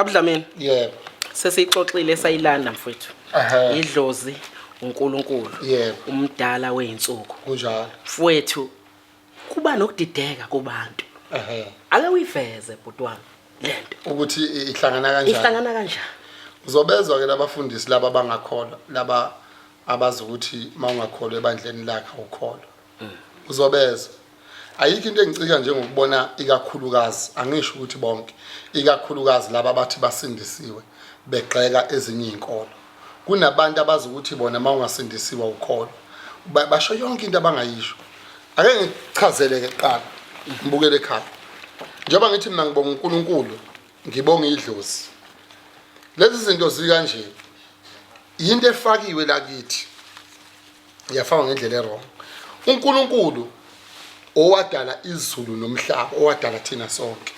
Abudlamini. Yebo. Sesixoxile sayilanda mfowethu. Idlozi uNkulunkulu. Yebo. Umdala weinsuku. Kunjalo. Mfowethu kuba nokudideka kubantu. Ake uyiveze bhuti wami lento. Ukuthi ihlangana kanjani? Ihlangana kanjani? Uzobezwa ke labafundisi laba abangakholwa, laba abazi ukuthi mawungakholwa ebandleni lakhe ukholwa. Uzobezwa. Ayikho into engicika njengokubona ikakhulukazi, angisho ukuthi bonke, ikakhulukazi laba abathi basindisiwe begxeka ezinye izinkolo. Kunabantu abazi ukuthi bona mawungasindisiwa ukholwa. Basho yonke into abangayisho. Ake ngichazele ke kuqala. Ngibukele ekhaya. Njengoba ngithi mina ngibonga uNkulunkulu, ngibonga idlozi. Lezi zinto zikanje. Yinto efakiwe la kithi. Iyafaka ngendlela errong. uNkulunkulu owadala izulu nomhlaba, owadala thina sonke.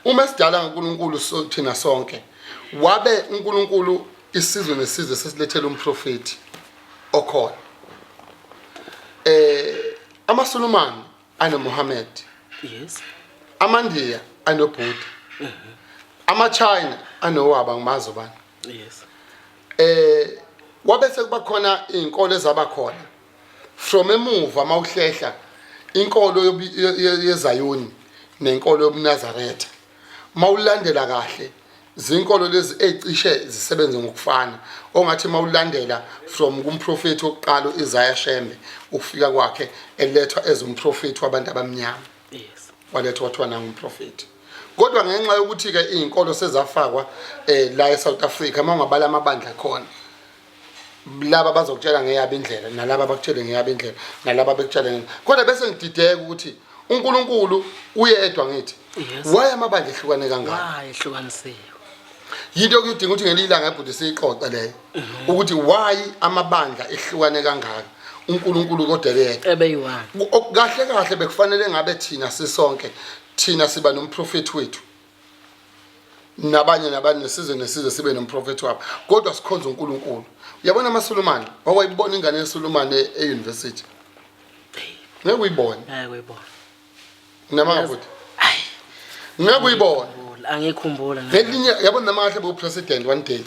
Uma sidala ngoNkulunkulu thina sonke, wabe uNkulunkulu isizwe nesizwe sesilethela umprofeti okhona. AmaSulumane anoMuhammad. Yes. AmaNdiya anoBuddha. AmaChina anowaba ngimazo bani. Yes. Wabe sekuba khona izinkolo ezabakhona. From emuva mawuhlehla inkolo yeZayoni nenkolo yobuNazaretha. Mawulandela kahle zinkolo lezi ezicishe zisebenze ngokufana. Ongathi mawulandela from kumprofeti oqala uIsaiah Shembe ufika kwakhe elethwa ezumprofeti wabantu abamnyama. Yes. Walethwa wathiwa nangumprofeti. Kodwa ngenxa yokuthi ke izinkolo sezafakwa la eSouth Africa mawungabala amabandla khona. Laba bazokutshela ngeyabo indlela nalaba bakutshele ngeyabo indlela nalaba bekutshela kodwa bese ngidideka ukuthi uNkulunkulu uyedwa ngithi waye amabandla ehlukane kangaka ehlukanisiwe yinto okudinga ukuthi ngelilanga ebhuti siyixoxe leyo ukuthi why amabandla ehlukane kangaka uNkulunkulu kodwa yedwa ebeyiwani kahle kahle bekufanele ngabe thina sisonke thina siba nomprofeti wethu nabanye nesizwe sibe nomprofeti wabo kodwa sikhonza uNkulunkulu. Uyabona amaSulumane wawayibona ingane yeSulumane euniversity. Ngeke uyibone. Hayi uyibona. Namanga futhi. Ngeke uyibone. Angikhumbula. Ngelinye yabona namanga bo president one day.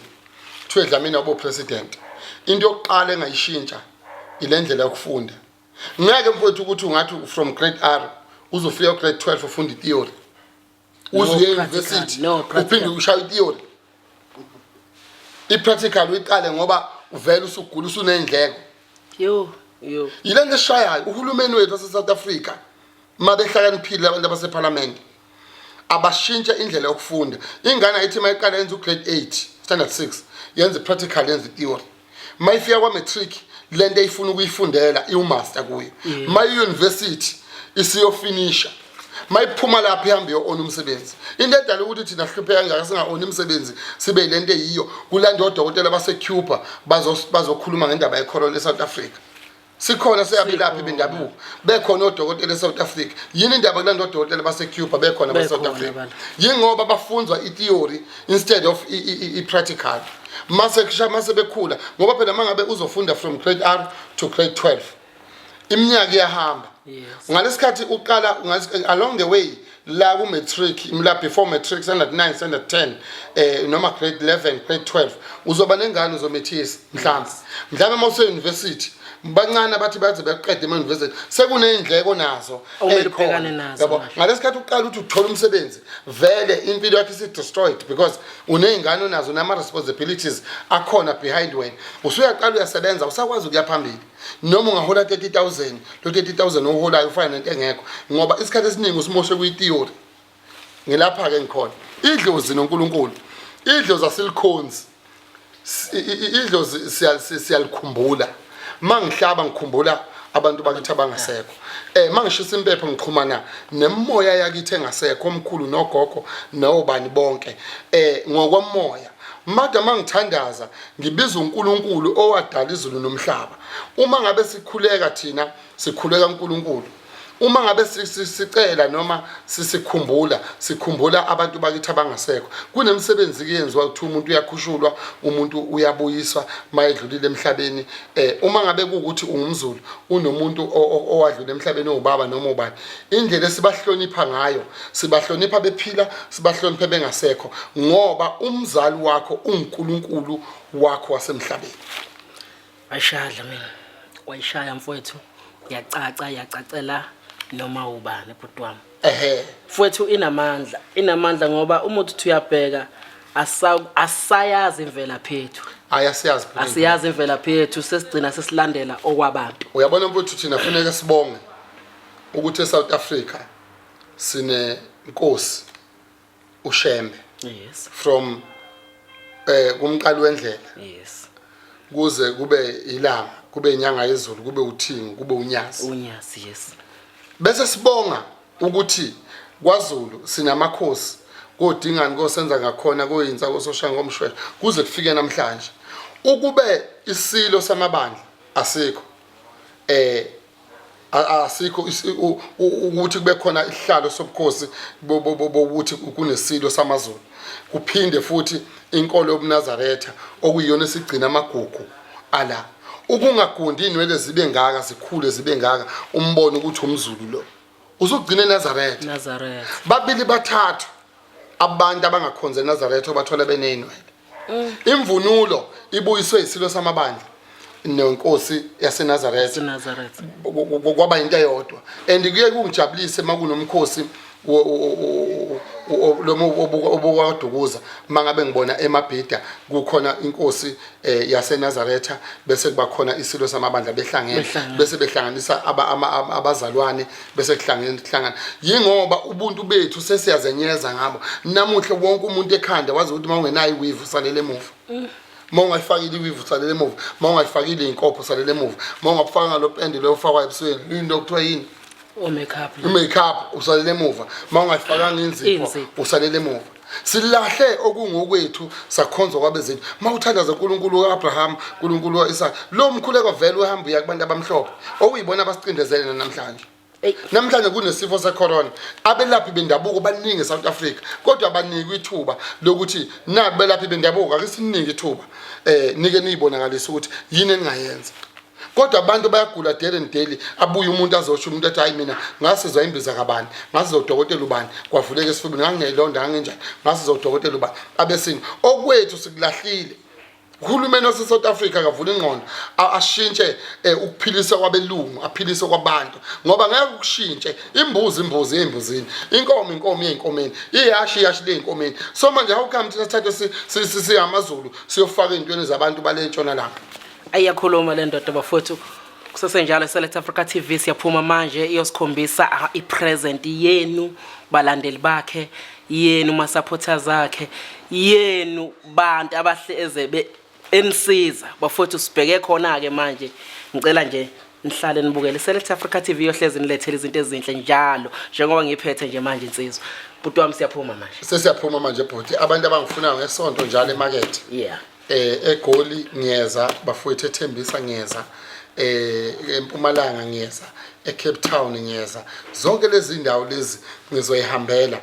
Kuthiwe Dlamini wabo president. Into yokuqala engayishintsha ilendlela yokufunda. Ngeke mfowethu ukuthi ungathi from grade R uzofika grade 12 ufunda itheory. Uzuye university uphinde ushaya itheory. Ipractical uyiqale ngoba uvela usugula usunendleko. Yo. Yilento eshayayo uhulumeni wethu waseSouth Africa mabehlakaniphile abantu abaseParliament abashintsha indlela yokufunda. Ingane ayithi mayiqala yenza ugrade 8 standard 6 yenza practical yenza theory. Mayifika kwa matric lento eyifuna ukuyifundela iumaster kuyo. Mayi university isiyofinisha. Mayiphuma lapha ihambe yo-own umsebenzi. Into edala ukuthi thina sihluphe kangaka singa-own umsebenzi sibe lento eyiyo kulanda odokotela baseCuba bazokhuluma ngendaba yecorona eSouth Africa. Sikhona seyabilaphi bendabuko bekhona odokotela eSouth Africa. Yini indaba kulanda odokotela baseCuba bekhona baseSouth Africa? Yingoba bafundzwa itheory instead of i-practical. Mase bekhula ngoba phela mangabe uzofunda from grade R to grade 12 iminyaka iyahamba. Ngalesikhathi uqala along the way la ku matric imla before matric standard 9 standard 10 noma grade 11 grade 12 uzoba nengane uzomethisa mhlawumbe mawuse university bancane abathi baze beqede euniversity sekunezindleko nazo obhekane nazo yabo ngalesikhathi uqala ukuthi uthola umsebenzi vele impilo yakhe isi destroyed because unezingane nazo nama responsibilities akhona behind wena usuyaqala uyasebenza usakwazi ukuya phambili noma ungahola 30,000 lo 30,000 oholayo ufana nento engekho ngoba isikhathi esiningi usimoshe kuyitheory. Ngilapha ke ngikhona idlozi noNkulunkulu idlozi asilikhonzi idlozi siyalikhumbula mangihlaba ngikhumbula abantu bakithi abangasekho mangishisa impepho ngiqhumana nemoya yakithi engasekho omkhulu nogogo nobani bonke ngokwamoya mada mangithandaza ngibiza uNkulunkulu owadala izulu nomhlaba. Uma ngabe sikhuleka thina sikhuleka uNkulunkulu uma ngabe sicela noma sikhumbula abantu bakithi abangasekho kunemisebenzi kuyenziwa ukuthi umuntu uyakhushulwa umuntu uyabuyiswa mayedlulile emhlabeni uma ngabe kuukuthi ungumZulu unomuntu owadlula emhlabeni obaba noma ubani indlela esibahlonipha ngayo sibahlonipha bephila sibahloniphe bengasekho ngoba umzali wakho uNKULUNKULU wakho wasemhlabeni. Ayishadla mina wayishaya mfowethu yacacela noma ubani bhuti wami. Mfowethu inamandla ngoba umuntu uthi uyabheka asayazi imvela phethu. Asiyazi imvela phethu sesigcina sesilandela okwabantu. Uyabona mfowethu thina kufanele sibonge ukuthi eSouth Africa sine inkosi uShembe. Yes. From kumqali wendlela. Yes. Kuze kube ilanga kube inyanga yezulu kube uthingi kube unyasi. Unyasi yes. Bese sibonga ukuthi kwaZulu sinamakhosi kodingani kosenza ngakhona koyinza kososhanga ngomshwele kuze kufike namhlanje ukube isilo samabandla asikho asikho ukuthi kube khona isihlalo sobukhosi bokuthi kunesilo samaZulu kuphinde futhi inkolo yobuNazaretha okuyiyona sigcina amagugu ala ukungagundi inwele zibe ngaka zikhule zibe ngaka umbono ukuthi umZulu lo uzogcina eNazaretha babili bathathu abantu abangakhonza eNazaretha obathola benenwele imvunulo ibuyiswe isilo samabandla nenkosi yaseNazaretha kwaba into eyodwa and kuye kungijabulise makunomkhosi obukwadukuza mangabe ngibona eMabhida kukhona inkosi yaseNazaretha bese kuba khona isilo samabandla behlangene bese behlanganisa abazalwane bese kuhlangana yingoba ubuntu bethu sesiyazenyeza ngabo namuhle wonke umuntu ekhanda wazi ukuthi mawungenayo iwivu usalele emuva mawungayifakile iwivu usalele emuva mawungayifakile inkopho usalele emuva mawungafaka ngalopendelo ofakwa ebusweni into okuthiwa yini makeup usalele emuva mawungayifakanga inzipho usalele emuva silahle okungokwethu sakhonza kwabezethu mawuthandaza uNkulunkulu kaAbraham uNkulunkulu kaIsaka lo mkhuleko vele uhamba uya kubantu abamhlophe okuyibona abasicindezele namhlanje namhlanje kunesifo secorona abelaphi bendabuko baningi eSouth Africa kodwa abaniki ithuba lokuthi nabelaphi bendabuko akisiningi ithuba nike niyibonakalisa ukuthi yini engayenza kodwa abantu bayagula daily abuye umuntu azosho umuntu ethi hayi mina ngasizwa imbiza kabani ngasizwa udokotela ubani kwavuleka esifubeni nganginelonda ngangenjani ngasizwa udokotela ubani abesini okwethu sikulahlile uhulumeni waseSouth Africa akavula ingqondo ashintshe ukuphilisa kwabelungu aphilise kwabantu ngoba ngeke ukushintshe imbuzi embuzini inkomo yenkomeni iyashi leinkomeni so manje awukhambi thathe siyamaZulu siyofaka intweni zabantu bale ntshonalanga ayakhuluma le ndoda bafowethu kusesenjalo eSouth Africa TV siyaphuma manje iyosikhombisa ipresent yenu balandeli bakhe yenu masupporters akhe yenu bantu abahleze ensiza bafowethu sibheke khona ke manje ngicela nje nihlale nibukele South Africa TV yohlezi nilethele izinto ezinhle njalo njengoba ngiphethe nje manje insizwa bhuti wami siyaphuma manje sesiyaphuma manje bhuti abantu abangifuna ngesonto njalo emarket eGoli ngiyeza bafowethu eThembisa ngiyeza eMpumalanga ngiyeza eCape Town ngiyeza zonke lezi ndawo lezi ngizoyihambela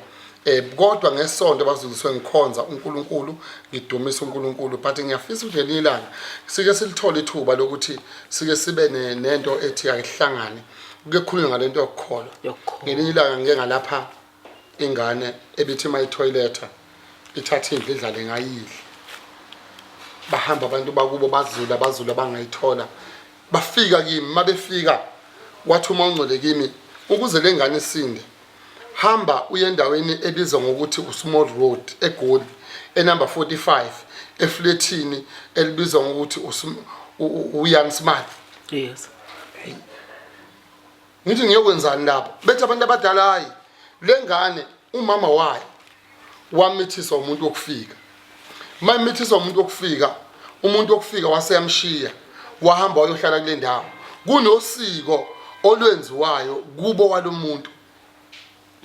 kodwa ngesonto bazuziswe ngikhonza uNkulunkulu ngidumisa uNkulunkulu but ngiyafisa ukuthi lelilanga sike silithole ithuba lokuthi sike sibe nento ethi ayihlangane kuke khulunywe ngalento yokukholwa ngelinye ilanga ngeke ngalapha ingane ebithi mayitoiletha ithatha indlu idlale ngayidla bahamba abantu bakubo bazula bangayithola bafika kimi mabefika wathi uma ungcole kimi ukuze lengane isinde hamba uye endaweni ebizwa ngokuthi uSmall Road eGoli enumber 45 efletini elibizwa ngokuthi uYoung Smart yes ngithi ngiyokwenzani lapho bethi abantu abadala hayi lengane umama wayo wamithiswa umuntu wokufika mayimithiswa umuntu wokufika waseyamshiya wahamba wayohlala kule ndawo kunosiko olwenziwayo kubo walomuntu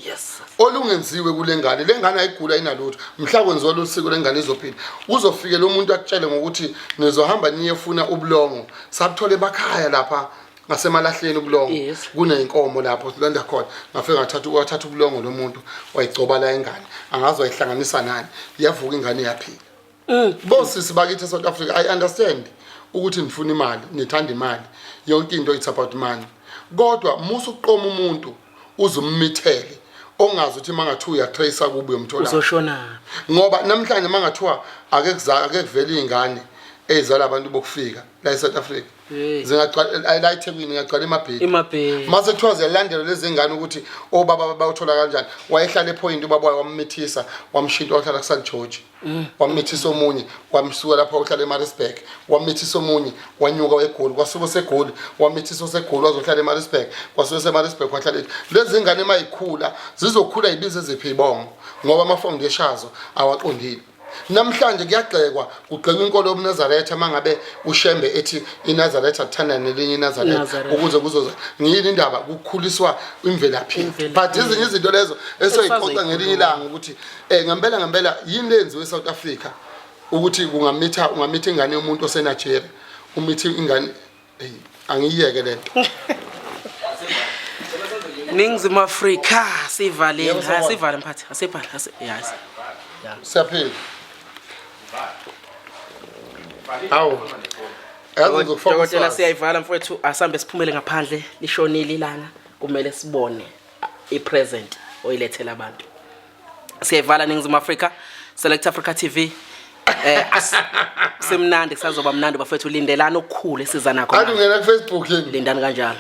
yes olungenziwe kulengane lengane ayigula inalutho mhla kwenziwa losiko lengane izophila uzofike lo muntu akutshele ngokuthi nizohamba niyefuna ubulongo sakuthole bakhaya lapha ngasemalahleni ubulongo Yes. kuneyinkomo lapho silanda khona ngafika wathatha ubulongo lomuntu wayigcoba la ingane angazi wayihlanganisa nani yavuka ingane yaphila bosisi bakithi eSouth Africa I understand ukuthi nifuna imali nithanda imali yonke into it's about money kodwa musu uqoma umuntu uzummithele ongazi ukuthi mangathiwa uyatrace kubo uyomthola uzoshona ngoba namhlanje mangathiwa ake kuvela ingane ezala abantu bokufika la eSouth Africa zingaqala la eThekwini ngaqala emabhedi mase kuthiwa ziyalandela lezi ngane ukuthi obaba bawuthola kanjani wayehlala ePoint ubaba wamithisa wamshinta wahlala kuSan George wamithisa omunye wamsuka lapha uhlala eMaritzburg wamithisa omunye wanyuka eGoli kwasuka seGoli wamithisa seGoli wazohlala eMaritzburg kwasuka eMaritzburg wahlala lezi ngane mayikhula zizokhula ibize ziphibongo ngoba ama foundations awaqondile namhlanje kuyagxekwa kugxekwa inkolo yoMnazaretha mangabe uShembe ethi iNazaretha athanda nelinye iNazaretha ukuze kuzoza ngiyini indaba kukhuliswa imvelaphi but izinto izinto lezo esoyiqoqa ngelinye ilanga ukuthi ngempela yini lenziwe eSouth Africa ukuthi ungamitha ingane yomuntu oseNigeria umithi ingane angiyeke lento Ningizimu Afrika sivaleni sivale mphathi asibhala yes siyaphila awu Dokotela siyayivala mfowethu asambe siphumele ngaphandle lishonile ilanga kumele sibone ipresent oyilethela abantu siyayivala Ningizimu Afrika Select Africa TV semnandi kusazoba mnandi bafethu lindelana okukhulu esiza nakho Ungena ku Facebook yini lindani kanjalo